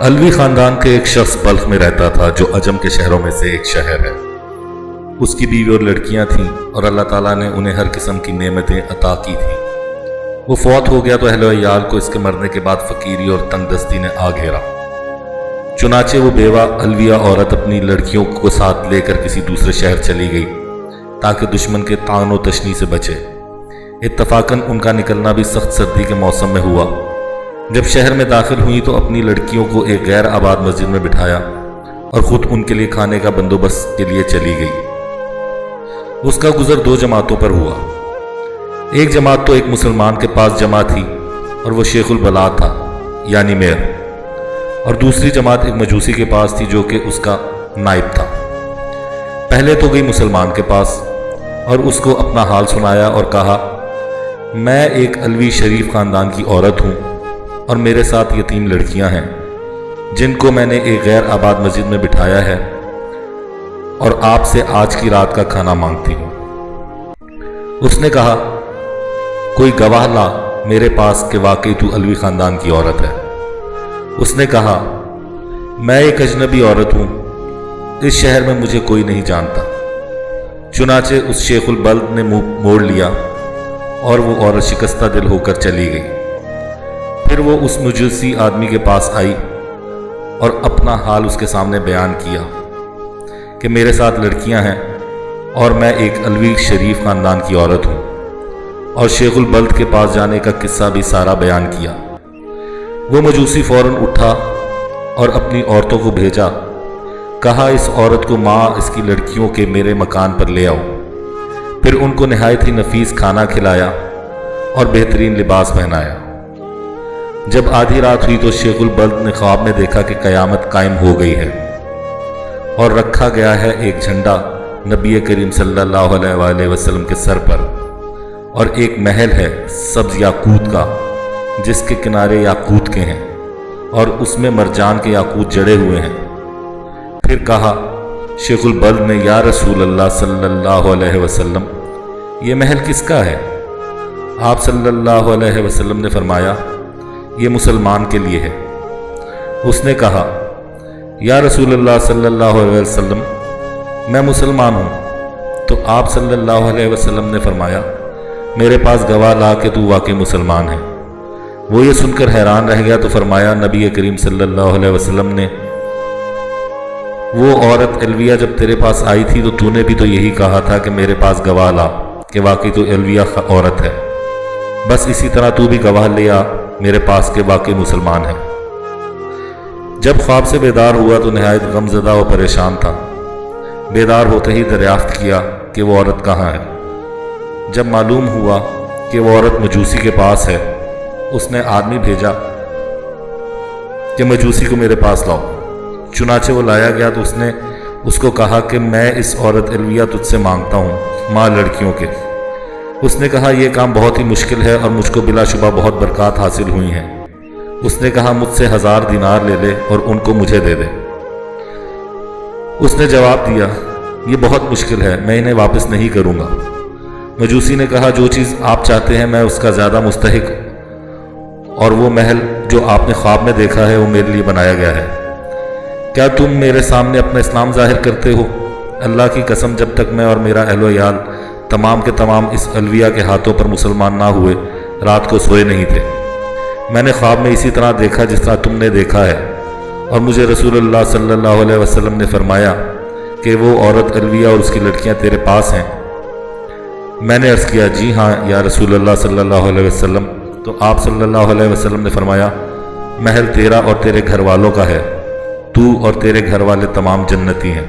الوی خاندان کے ایک شخص بلخ میں رہتا تھا جو عجم کے شہروں میں سے ایک شہر ہے۔ اس کی بیوی اور لڑکیاں تھیں اور اللہ تعالیٰ نے انہیں ہر قسم کی نعمتیں عطا کی تھیں۔ وہ فوت ہو گیا تو اہل و عیال کو اس کے مرنے کے بعد فقیری اور تنگ دستی نے آ گھیرا۔ چنانچہ وہ بیوہ الویہ عورت اپنی لڑکیوں کو ساتھ لے کر کسی دوسرے شہر چلی گئی تاکہ دشمن کے طعن و تشنی سے بچے۔ اتفاقاً ان کا نکلنا بھی سخت سردی کے موسم میں ہوا۔ جب شہر میں داخل ہوئی تو اپنی لڑکیوں کو ایک غیر آباد مسجد میں بٹھایا اور خود ان کے لیے کھانے کا بندوبست کے لیے چلی گئی۔ اس کا گزر دو جماعتوں پر ہوا۔ ایک جماعت تو ایک مسلمان کے پاس جمع تھی اور وہ شیخ البلا تھا یعنی میر، اور دوسری جماعت ایک مجوسی کے پاس تھی جو کہ اس کا نائب تھا۔ پہلے تو گئی مسلمان کے پاس اور اس کو اپنا حال سنایا اور کہا، میں ایک الوی شریف خاندان کی عورت ہوں اور میرے ساتھ یتیم لڑکیاں ہیں جن کو میں نے ایک غیر آباد مسجد میں بٹھایا ہے اور آپ سے آج کی رات کا کھانا مانگتی ہوں۔ اس نے کہا، کوئی گواہ لا میرے پاس کہ واقعی تو الوی خاندان کی عورت ہے۔ اس نے کہا، میں ایک اجنبی عورت ہوں، اس شہر میں مجھے کوئی نہیں جانتا۔ چنانچہ اس شیخ البلد نے منہ موڑ لیا اور وہ عورت شکستہ دل ہو کر چلی گئی۔ پھر وہ اس مجوسی آدمی کے پاس آئی اور اپنا حال اس کے سامنے بیان کیا کہ میرے ساتھ لڑکیاں ہیں اور میں ایک الوی شریف خاندان کی عورت ہوں، اور شیخ البلد کے پاس جانے کا قصہ بھی سارا بیان کیا۔ وہ مجوسی فوراً اٹھا اور اپنی عورتوں کو بھیجا، کہا اس عورت کو ماں اس کی لڑکیوں کے میرے مکان پر لے آؤ۔ پھر ان کو نہایت ہی نفیس کھانا کھلایا اور بہترین لباس پہنایا۔ جب آدھی رات ہوئی تو شیخ البلد نے خواب میں دیکھا کہ قیامت قائم ہو گئی ہے اور رکھا گیا ہے ایک جھنڈا نبی کریم صلی اللہ علیہ وآلہ وسلم کے سر پر، اور ایک محل ہے سبز یاقوت کا جس کے کنارے یاقوت کے ہیں اور اس میں مرجان کے یاقوت جڑے ہوئے ہیں۔ پھر کہا شیخ البلد نے، یا رسول اللہ صلی اللہ علیہ وسلم، یہ محل کس کا ہے؟ آپ صلی اللہ علیہ وسلم نے فرمایا، یہ مسلمان کے لیے ہے۔ اس نے کہا، یا رسول اللہ صلی اللہ علیہ وسلم، میں مسلمان ہوں۔ تو آپ صلی اللہ علیہ وسلم نے فرمایا، میرے پاس گواہ لا کہ تو واقعی مسلمان ہے۔ وہ یہ سن کر حیران رہ گیا تو فرمایا، نبی کریم صلی اللہ علیہ وسلم نے، وہ عورت الویہ جب تیرے پاس آئی تھی تو نے بھی تو یہی کہا تھا کہ میرے پاس گواہ لا کہ واقعی تو الویہ عورت ہے، بس اسی طرح تو بھی گواہ لے آ میرے پاس کہ واقعی مسلمان ہے۔ جب خواب سے بیدار ہوا تو نہایت غمزدہ و پریشان تھا۔ بیدار ہوتے ہی دریافت کیا کہ وہ عورت کہاں ہے۔ جب معلوم ہوا کہ وہ عورت مجوسی کے پاس ہے، اس نے آدمی بھیجا کہ مجوسی کو میرے پاس لاؤ۔ چنانچہ وہ لایا گیا تو اس نے اس کو کہا کہ میں اس عورت الویہ تجھ سے مانگتا ہوں، ماں لڑکیوں کے۔ اس نے کہا، یہ کام بہت ہی مشکل ہے اور مجھ کو بلا شبہ بہت برکات حاصل ہوئی ہیں۔ اس نے کہا، مجھ سے 1000 دینار لے لے اور ان کو مجھے دے دے۔ اس نے جواب دیا، یہ بہت مشکل ہے، میں انہیں واپس نہیں کروں گا۔ مجوسی نے کہا، جو چیز آپ چاہتے ہیں میں اس کا زیادہ مستحق، اور وہ محل جو آپ نے خواب میں دیکھا ہے وہ میرے لیے بنایا گیا ہے۔ کیا تم میرے سامنے اپنا اسلام ظاہر کرتے ہو؟ اللہ کی قسم، جب تک میں اور میرا اہل و عیال تمام کے تمام اس الویہ کے ہاتھوں پر مسلمان نہ ہوئے رات کو سوئے نہیں تھے۔ میں نے خواب میں اسی طرح دیکھا جس طرح تم نے دیکھا ہے، اور مجھے رسول اللہ صلی اللہ علیہ وسلم نے فرمایا کہ وہ عورت الویہ اور اس کی لڑکیاں تیرے پاس ہیں۔ میں نے عرض کیا، جی ہاں یا رسول اللہ صلی اللہ علیہ وسلم۔ تو آپ صلی اللہ علیہ وسلم نے فرمایا، محل تیرا اور تیرے گھر والوں کا ہے، تو اور تیرے گھر والے تمام جنتی ہیں۔